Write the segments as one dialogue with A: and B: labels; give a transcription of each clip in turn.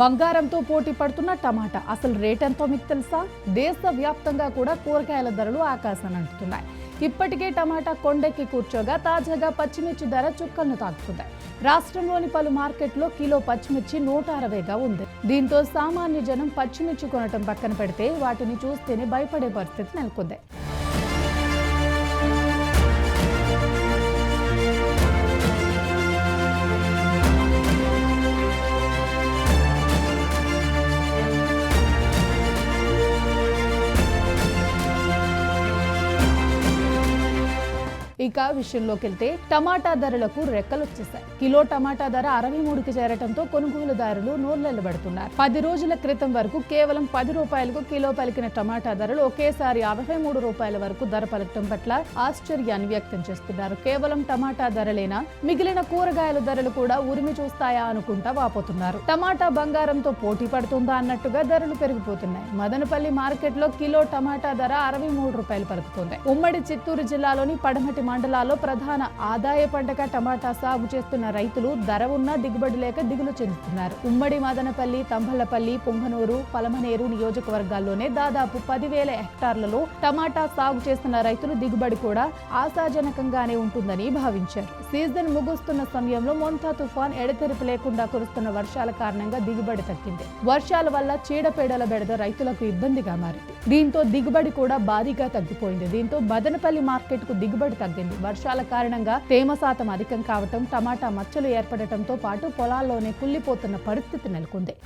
A: బంగారంతో పోటీ పడుతున్న టమాటా అసలు రేట్ ఎంతో మీకు తెలుసా? దేశవ్యాప్తంగా కూడా కూరగాయల ధరలు ఆకాశాన్ని అంటున్నాయి. ఇప్పటికే టమాటా కొండెక్కి కూర్చోగా తాజాగా పచ్చిమిర్చి ధర చుక్కలను తాకుతున్నాయి. రాష్ట్రంలోని పలు మార్కెట్లో కిలో పచ్చిమిర్చి 160గా ఉంది. దీంతో సామాన్య జనం పచ్చిమిర్చి కొనటం పక్కన పెడితే వాటిని చూస్తేనే భయపడే పరిస్థితి నెలకొంది. ఇక విషయంలోకి వెళ్తే టమాటా ధరలకు రెక్కలు వచ్చేసాయి. కిలో టమాటా ధర 63కి చేరటంతో కొనుగోలుదారులు నోర్లెళ్లబడుతున్నారు. 10 రోజుల క్రితం వరకు కేవలం 10 రూపాయలకు కిలో పలికిన టమాటా ధరలు ఒకేసారి 63 రూపాయల వరకు ధర పలకటం పట్ల ఆశ్చర్యాన్ని వ్యక్తం చేస్తున్నారు. కేవలం టమాటా ధరలేనా, మిగిలిన కూరగాయల ధరలు కూడా ఉరిమి చూస్తాయా అనుకుంటా వాపోతున్నారు. టమాటా బంగారంతో పోటీ పడుతుందా అన్నట్టుగా ధరలు పెరిగిపోతున్నాయి. మదనపల్లి మార్కెట్లో కిలో టమాటా ధర 63 రూపాయలు పలుకుతుంది. ఉమ్మడి చిత్తూరు జిల్లాలోని పడమటి మండలాల్లో ప్రధాన ఆదాయ పంటగా టమాటా సాగు చేస్తున్న రైతులు ధర ఉన్న దిగుబడి లేక దిగులు చెందుతున్నారు. ఉమ్మడి మదనపల్లి, తంబళ్లపల్లి, పొంగనూరు, పలమనేరు నియోజకవర్గాల్లోనే దాదాపు 10,000 హెక్టార్లలో టమాటా సాగు చేస్తున్న రైతులు దిగుబడి కూడా ఆశాజనకంగానే ఉంటుందని భావించారు. సీజన్ ముగుస్తున్న సమయంలో మొంతా తుఫాన్ ఎడతెరిపి లేకుండా కురుస్తున్న వర్షాల కారణంగా దిగుబడి తగ్గింది. వర్షాల వల్ల చీడపీడల బెడద రైతులకు ఇబ్బందిగా మారింది. దీంతో దిగుబడి కూడా భారీగా తగ్గిపోయింది. దీంతో మదనపల్లి మార్కెట్ కు దిగుబడి తగ్గింది. వర్షాల కారణంగా తేమ శాతం అధికం కావటం, టమాటా మచ్చలు ఏర్పడటంతో పాటు పొలాల్లోనే కుళ్లిపోతున్న పరిస్థితి నెలకొంది.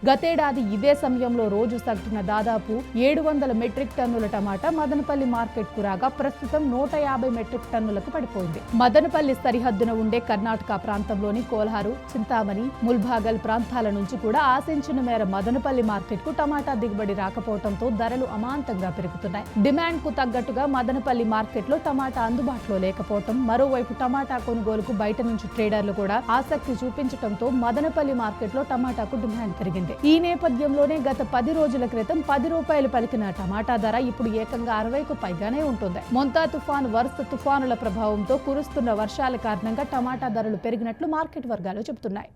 A: గతేడాది ఇదే సమయంలో రోజు సగటున దాదాపు 700 మెట్రిక్ టన్నుల టమాటా మదనపల్లి మార్కెట్ కు రాగా ప్రస్తుతం 150 మెట్రిక్ టన్నులకు పడిపోయింది. మదనపల్లి సరిహద్దున ఉండే కర్ణాటక ప్రాంతంలోని కోల్హారు, చింతామణి, ముల్బాగల్ ప్రాంతాల నుంచి కూడా ఆశించిన మేర మదనపల్లి మార్కెట్ కు టమాటా దిగుబడి రాకపోవడంతో ధరలు అమాంతంగా పెరుగుతున్నాయి. డిమాండ్ కు తగ్గట్టుగా మదనపల్లి మార్కెట్ లో టమాటా అందుబాటులో లేకపోవడం, మరోవైపు టమాటా కొనుగోలుకు బయట నుంచి ట్రేడర్లు కూడా ఆసక్తి చూపించడంతో మదనపల్లి మార్కెట్ లో టమాటాకు డిమాండ్ పెరిగింది. ఈ నేపథ్యంలోనే గత 10 రోజుల క్రితం 10 రూపాయలు పలికిన టమాటా ధర ఇప్పుడు ఏకంగా 60కు పైగానే ఉంటుంది. మొంతా తుఫాను, వరుస తుఫానుల ప్రభావంతో కురుస్తున్న వర్షాల కారణంగా టమాటా ధరలు పెరిగినట్లు మార్కెట్ వర్గాలు చెబుతున్నాయి.